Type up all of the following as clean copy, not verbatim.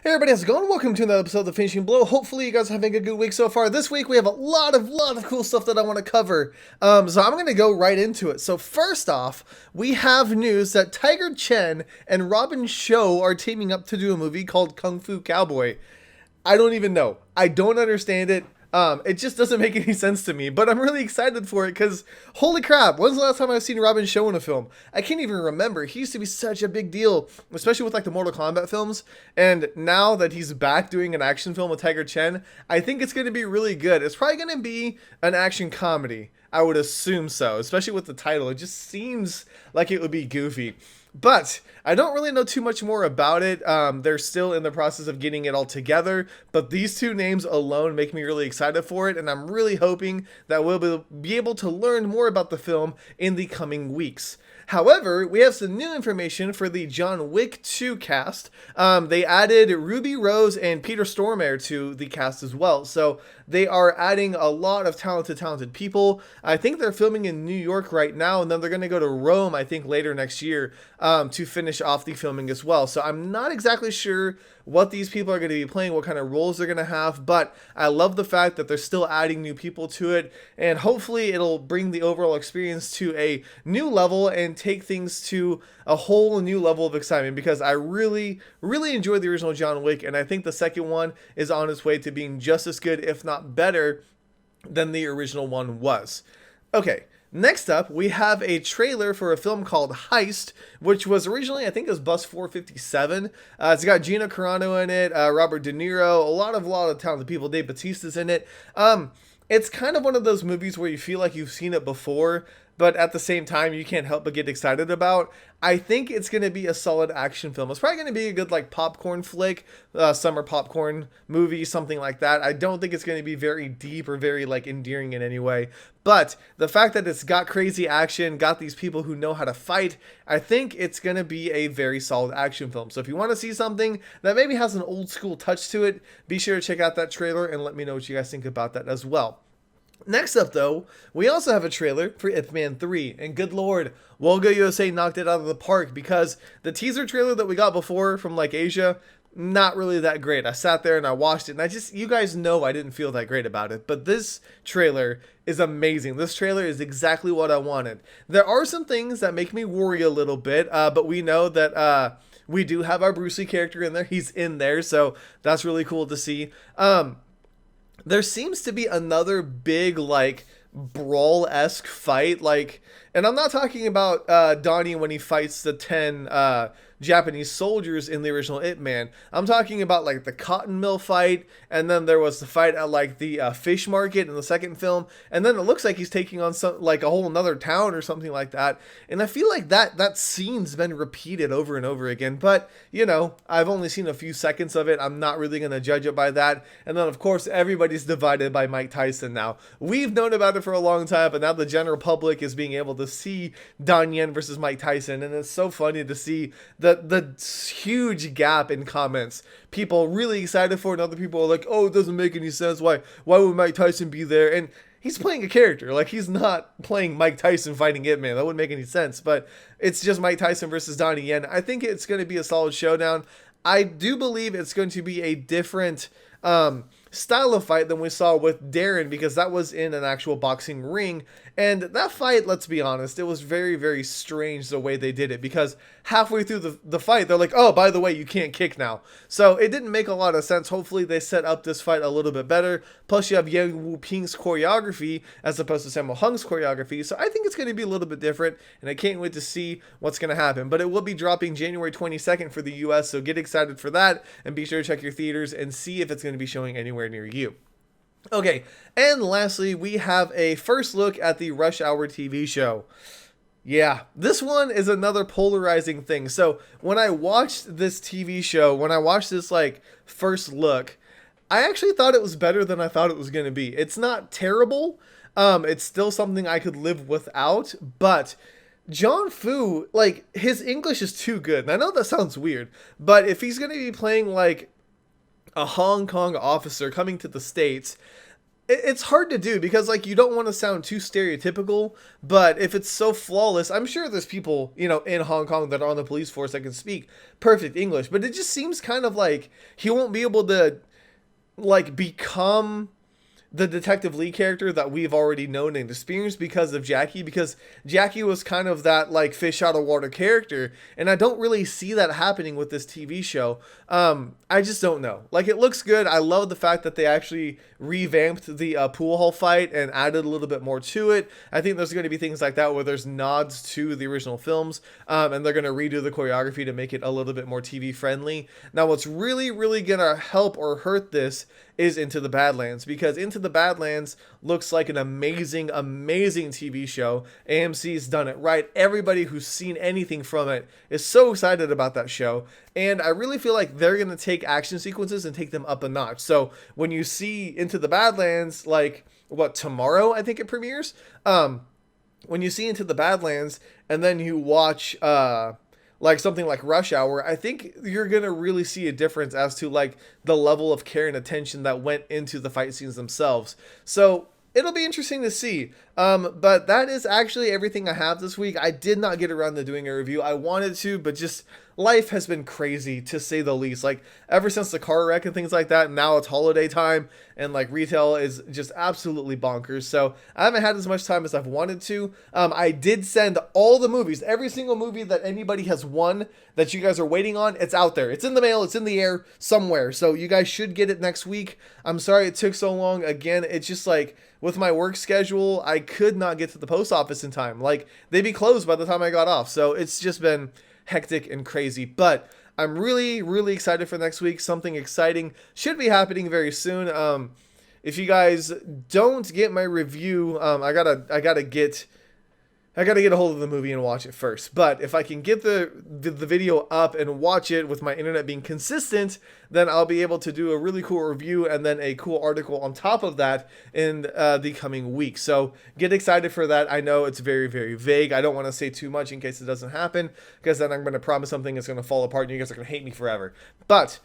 Hey everybody, how's it going? Welcome to another episode of The Finishing Blow. Hopefully you guys are having a good week so far. This week we have a lot of cool stuff that I want to cover. So I'm going to go right into it. So first off, we have news that Tiger Chen and Robin Shou are teaming up to do a movie called Kung Fu Cowboy. I don't even know. I don't understand it. It just doesn't make any sense to me, but I'm really excited for it because holy crap, when's the last time I've seen Robin Shou in a film? I can't even remember. He used to be such a big deal, especially with like the Mortal Kombat films. And now that he's back doing an action film with Tiger Chen, I think it's going to be really good. It's probably going to be an action comedy. I would assume so, especially with the title. It just seems like it would be goofy. But I don't really know too much more about it. They're still in the process of getting it all together. But these two names alone make me really excited for it. And I'm really hoping that we'll be able to learn more about the film in the coming weeks. However, we have some new information for the John Wick 2 cast. They added Ruby Rose and Peter Stormare to the cast as well. So they are adding a lot of talented people. I think they're filming in New York right now, and then they're going to go to Rome, I think, later next year to finish off the filming as well. So I'm not exactly sure what these people are going to be playing, what kind of roles they're going to have, but I love the fact that they're still adding new people to it, and hopefully it'll bring the overall experience to a new level and take things to a whole new level of excitement, because I really enjoyed the original John Wick, and I think the second one is on its way to being just as good, if not better, than the original one was. Okay, next up, we have a trailer for a film called Heist, which was originally, I think it was Bus 457. It's got Gina Carano in it, Robert De Niro, a lot of talented people. Dave Bautista's in it. It's kind of one of those movies where you feel like you've seen it before, but at the same time, you can't help but get excited about. I think it's going to be a solid action film. It's probably going to be a good like popcorn flick, summer popcorn movie, something like that. I don't think it's going to be very deep or very like endearing in any way. But the fact that it's got crazy action, got these people who know how to fight, I think it's going to be a very solid action film. So if you want to see something that maybe has an old school touch to it, be sure to check out that trailer and let me know what you guys think about that as well. Next up, though, we also have a trailer for Ip Man 3, and good lord, Wolga USA knocked it out of the park, because the teaser trailer that we got before from, like, Asia, not really that great. I sat there and I watched it, and you guys know I didn't feel that great about it, but this trailer is amazing. This trailer is exactly what I wanted. There are some things that make me worry a little bit, but we know that, we do have our Bruce Lee character in there. He's in there, so that's really cool to see. There seems to be another big, like, brawl-esque fight, like, and I'm not talking about Donnie when he fights the 10 Japanese soldiers in the original Ip Man. I'm talking about, like, the cotton mill fight, and then there was the fight at, like, the fish market in the second film, and then it looks like he's taking on some, like, a whole another town or something like that, and I feel like that scene's been repeated over and over again, but, you know, I've only seen a few seconds of it. I'm not really going to judge it by that. And then, of course, everybody's divided by Mike Tyson now. We've known about it for a long time, but now the general public is being able to see Don Yen versus Mike Tyson, and it's so funny to see the huge gap in comments. People really excited for it, and other people are like, oh, it doesn't make any sense. Why would Mike Tyson be there? And he's playing a character. Like, he's not playing Mike Tyson fighting Ip Man. That wouldn't make any sense. But it's just Mike Tyson versus Donnie Yen. I think it's going to be a solid showdown. I do believe it's going to be a different style of fight than we saw with Darren, because that was in an actual boxing ring, and that fight, let's be honest, it was very strange the way they did it, because halfway through the fight they're like, oh, by the way, you can't kick now. So it didn't make a lot of sense. Hopefully they set up this fight a little bit better, plus you have Yang Wu Ping's choreography as opposed to Sammo Hung's choreography, so I think it's going to be a little bit different, and I can't wait to see what's going to happen. But it will be dropping January 22nd for the US, so get excited for that, and be sure to check your theaters and see if it's going to be showing anywhere near you. Okay, and lastly, we have a first look at the Rush Hour TV show. Yeah, this one is another polarizing thing. So when I watched this TV show, when I watched this like first look, I actually thought it was better than I thought it was going to be. It's not terrible. It's still something I could live without, but John Fu, like, his English is too good. And I know that sounds weird, but if he's going to be playing like a Hong Kong officer coming to the States, it's hard to do because like you don't want to sound too stereotypical, but if it's so flawless, I'm sure there's people, in Hong Kong that are on the police force that can speak perfect English, but it just seems kind of like he won't be able to like become the Detective Lee character that we've already known and experienced because Jackie was kind of that like fish out of water character, and I don't really see that happening with this TV show. I just don't know. Like, it looks good. I love the fact that they actually revamped the pool hall fight and added a little bit more to it. I think there's going to be things like that where there's nods to the original films, and they're going to redo the choreography to make it a little bit more TV friendly. Now, what's really, really going to help or hurt this is Into the Badlands, because Into the Badlands looks like an amazing, amazing TV show. AMC's done it right. Everybody who's seen anything from it is so excited about that show, and I really feel like they're going to take action sequences and take them up a notch. So when you see Into the Badlands, like, tomorrow I think it premieres, when you see Into the Badlands and then you watch like something like Rush Hour, I think you're going to really see a difference as to like the level of care and attention that went into the fight scenes themselves. So it'll be interesting to see. But that is actually everything I have this week. I did not get around to doing a review. I wanted to, but just life has been crazy, to say the least. Like, ever since the car wreck and things like that, now it's holiday time, and like retail is just absolutely bonkers. So I haven't had as much time as I've wanted to. I did send all the movies, every single movie that anybody has won that you guys are waiting on. It's out there. It's in the mail. It's in the air somewhere. So you guys should get it next week. I'm sorry it took so long. Again, it's just like with my work schedule, I could not get to the post office in time. Like, they'd be closed by the time I got off. So it's just been hectic and crazy, but I'm really, really excited for next week. Something exciting should be happening very soon. If you guys don't get my review, I gotta get a hold of the movie and watch it first. But if I can get the video up and watch it with my internet being consistent, then I'll be able to do a really cool review and then a cool article on top of that in the coming week. So get excited for that. I know it's very, very vague. I don't want to say too much in case it doesn't happen, because then I'm going to promise something that's going to fall apart and you guys are going to hate me forever. But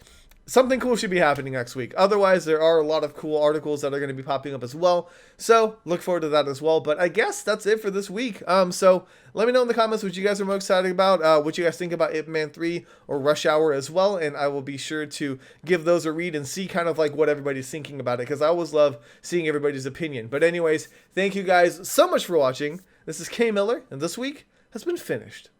something cool should be happening next week. Otherwise, there are a lot of cool articles that are going to be popping up as well. So look forward to that as well. But I guess that's it for this week. So let me know in the comments what you guys are most excited about, what you guys think about Ip Man 3 or Rush Hour as well. And I will be sure to give those a read and see kind of like what everybody's thinking about it, because I always love seeing everybody's opinion. But anyways, thank you guys so much for watching. This is K Miller, and this week has been finished.